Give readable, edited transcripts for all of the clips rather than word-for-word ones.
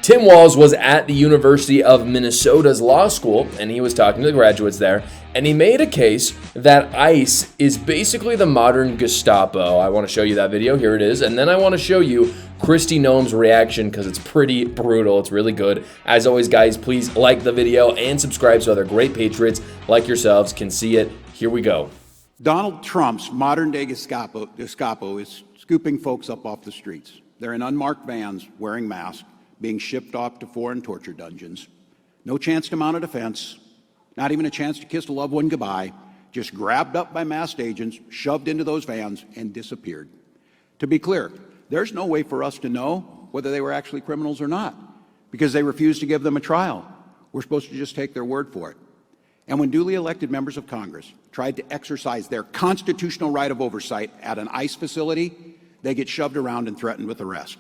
Tim Walz was at the University of Minnesota's law school, and he was talking to the graduates there, and he made a case that ICE is basically the modern Gestapo. I want to show you that video. Here it is. And then I want to show you Kristi Noem's reaction because it's pretty brutal. It's really good. As always, guys, please like the video and subscribe so other great patriots like yourselves can see it. Here we go. Donald Trump's modern-day Gestapo is scooping folks up off the streets. They're in unmarked vans, wearing masks, being shipped off to foreign torture dungeons. No chance to mount a defense, not even a chance to kiss a loved one goodbye, just grabbed up by masked agents, shoved into those vans, and disappeared. To be clear, there's no way for us to know whether they were actually criminals or not, because they refused to give them a trial. We're supposed to just take their word for it. And when duly elected members of Congress tried to exercise their constitutional right of oversight at an ICE facility, they get shoved around and threatened with arrest.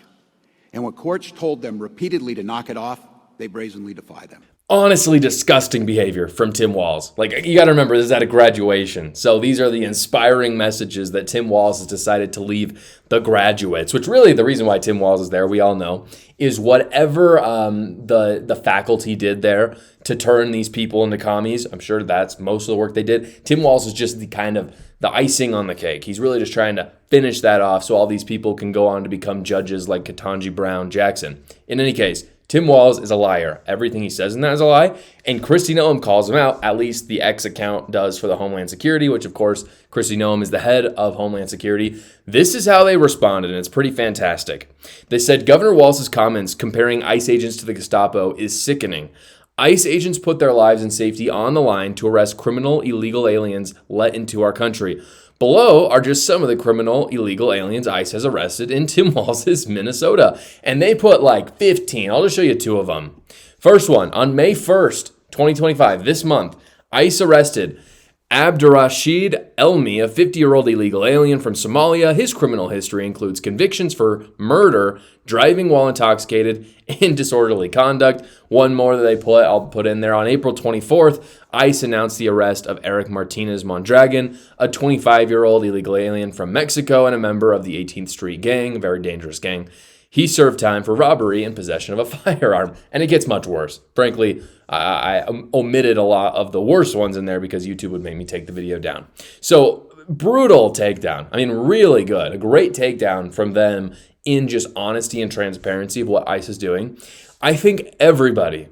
And when courts told them repeatedly to knock it off, they brazenly defy them. Honestly, disgusting behavior from Tim Walz. Like, you got to remember, this is at a graduation. So these are the inspiring messages that Tim Walz has decided to leave the graduates, which really the reason why Tim Walz is there, we all know, is whatever the faculty did there to turn these people into commies. I'm sure that's most of the work they did. Tim Walz is just the icing on the cake. He's really just trying to finish that off so all these people can go on to become judges like Ketanji Brown Jackson. In any case, Tim Walz is a liar. Everything he says in that is a lie. And Kristi Noem calls him out. At least the X account does for the Homeland Security, which of course, Kristi Noem is the head of Homeland Security. This is how they responded, and it's pretty fantastic. They said Governor Walz's comments comparing ICE agents to the Gestapo is sickening. ICE agents put their lives and safety on the line to arrest criminal illegal aliens let into our country. Below are just some of the criminal illegal aliens ICE has arrested in Tim Walz's Minnesota. And they put like 15. I'll just show you two of them. First one, on May 1st, 2025, this month, ICE arrested Abdurrashid Elmi, a 50-year-old illegal alien from Somalia. His criminal history includes convictions for murder, driving while intoxicated, and disorderly conduct. One more that I'll put in there. On April 24th, ICE announced the arrest of Eric Martinez Mondragon, a 25-year-old illegal alien from Mexico and a member of the 18th Street Gang, a very dangerous gang. He served time for robbery and possession of a firearm, and it gets much worse. Frankly, I omitted a lot of the worst ones in there because YouTube would make me take the video down. So, brutal takedown. I mean, really good. A great takedown from them in just honesty and transparency of what ICE is doing. I think everybody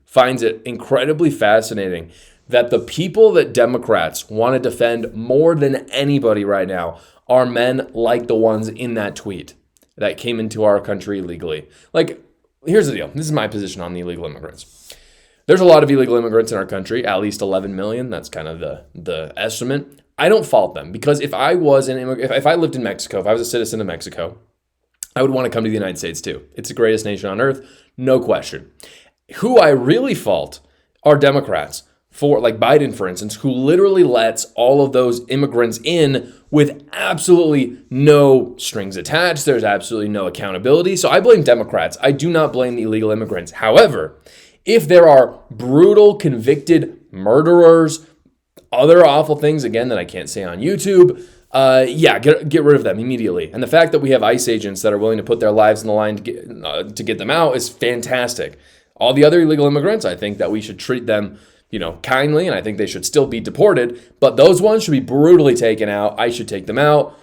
finds it incredibly fascinating that the people that Democrats want to defend more than anybody right now are men like the ones in that tweet that came into our country illegally. Like, here's the deal. This is my position on the illegal immigrants. There's a lot of illegal immigrants in our country, at least 11 million. That's kind of the estimate. I don't fault them because if I was an immigrant, if I lived in Mexico, if I was a citizen of Mexico, I would want to come to the United States too. It's the greatest nation on earth, no question. Who I really fault are Democrats, for like Biden, for instance, who literally lets all of those immigrants in with absolutely no strings attached. There's absolutely no accountability. So I blame Democrats. I do not blame the illegal immigrants. However, if there are brutal, convicted murderers, other awful things, again, that I can't say on YouTube, get rid of them immediately. And the fact that we have ICE agents that are willing to put their lives on the line to get them out is fantastic. All the other illegal immigrants, I think that we should treat them kindly, and I think they should still be deported, but those ones should be brutally taken out. I should take them out.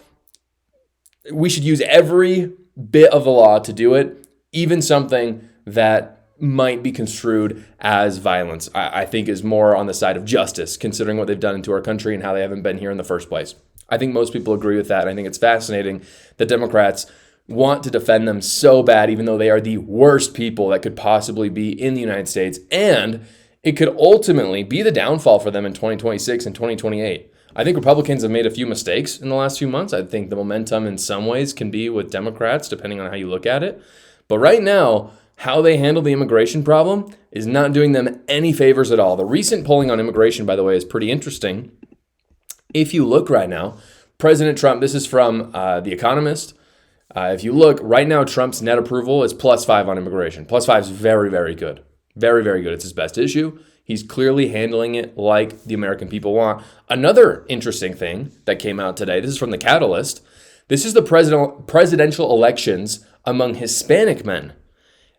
We should use every bit of the law to do it, even something that might be construed as violence, I think is more on the side of justice, considering what they've done into our country and how they haven't been here in the first place. I think most people agree with that. I think it's fascinating that Democrats want to defend them so bad, even though they are the worst people that could possibly be in the United States, and it could ultimately be the downfall for them in 2026 and 2028. I think Republicans have made a few mistakes in the last few months. I think the momentum in some ways can be with Democrats, depending on how you look at it. But right now, how they handle the immigration problem is not doing them any favors at all. The recent polling on immigration, by the way, is pretty interesting. If you look right now, President Trump, this is from The Economist. If you look right now, Trump's net approval is +5 on immigration. +5 is very, very good. Very, very good. It's his best issue. He's clearly handling it like the American people want. Another interesting thing that came out today, this is from The Catalyst. This is the presidential elections among Hispanic men.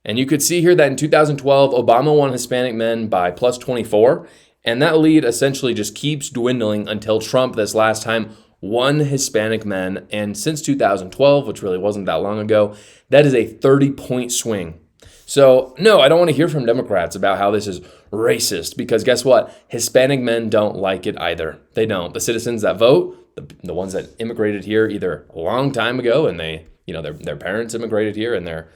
And you could see here that in 2012, Obama won Hispanic men by plus 24. And that lead essentially just keeps dwindling until Trump this last time won Hispanic men. And since 2012, which really wasn't that long ago, that is a 30-point swing. So no, I don't want to hear from Democrats about how this is racist, because guess what? Hispanic men don't like it either. They don't. The citizens that vote, the ones that immigrated here either a long time ago and their parents immigrated here and they're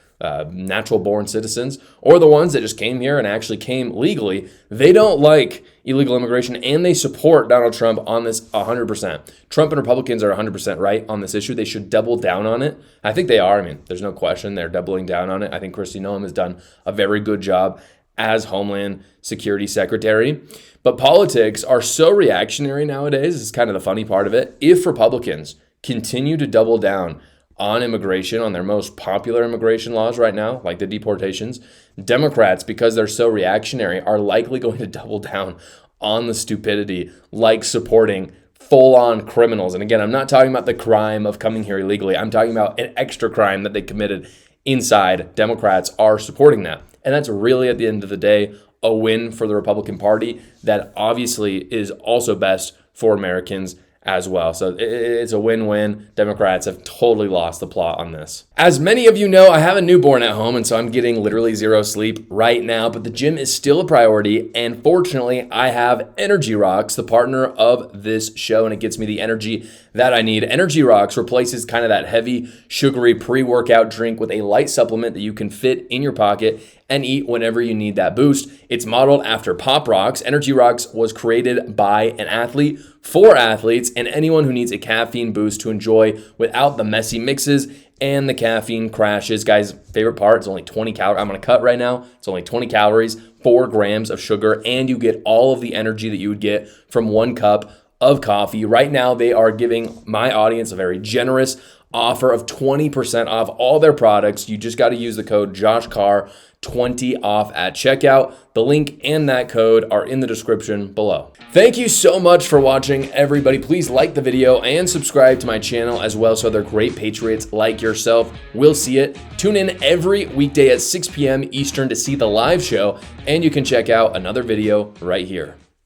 natural born citizens, or the ones that just came here and actually came legally, they don't like illegal immigration and they support Donald Trump on this 100%. Trump and Republicans are 100% right on this issue. They should double down on it. I think they are. I mean, there's no question they're doubling down on it. I think Kristi Noem has done a very good job as Homeland Security Secretary. But politics are so reactionary nowadays. This is kind of the funny part of it. If Republicans continue to double down on immigration, on their most popular immigration laws right now, like the deportations, Democrats, because they're so reactionary, are likely going to double down on the stupidity, like supporting full-on criminals. And again, I'm not talking about the crime of coming here illegally. I'm talking about an extra crime that they committed inside. Democrats are supporting that. And that's really, at the end of the day, a win for the Republican Party that obviously is also best for Americans as well. So it's a win-win. Democrats have totally lost the plot on this. As many of you know, I have a newborn at home, and so I'm getting literally zero sleep right now, but the gym is still a priority. And fortunately, I have Energy Rocks, the partner of this show, and it gets me the energy that I need. Energy Rocks replaces kind of that heavy, sugary pre-workout drink with a light supplement that you can fit in your pocket and eat whenever you need that boost. It's modeled after Pop Rocks. Energy Rocks was created by an athlete for athletes and anyone who needs a caffeine boost to enjoy without the messy mixes and the caffeine crashes. Guys, favorite part, it's only 20 calories. I'm gonna cut right now. It's only 20 calories, 4 grams of sugar, and you get all of the energy that you would get from 1 cup of coffee. Right now, they are giving my audience a very generous offer of 20% off all their products. You just got to use the code JoshCarr20 off at checkout. The link and that code are in the description below. Thank you so much for watching, everybody. Please like the video and subscribe to my channel as well so other great patriots like yourself will see it. Tune in every weekday at 6 p.m. Eastern to see the live show, and you can check out another video right here.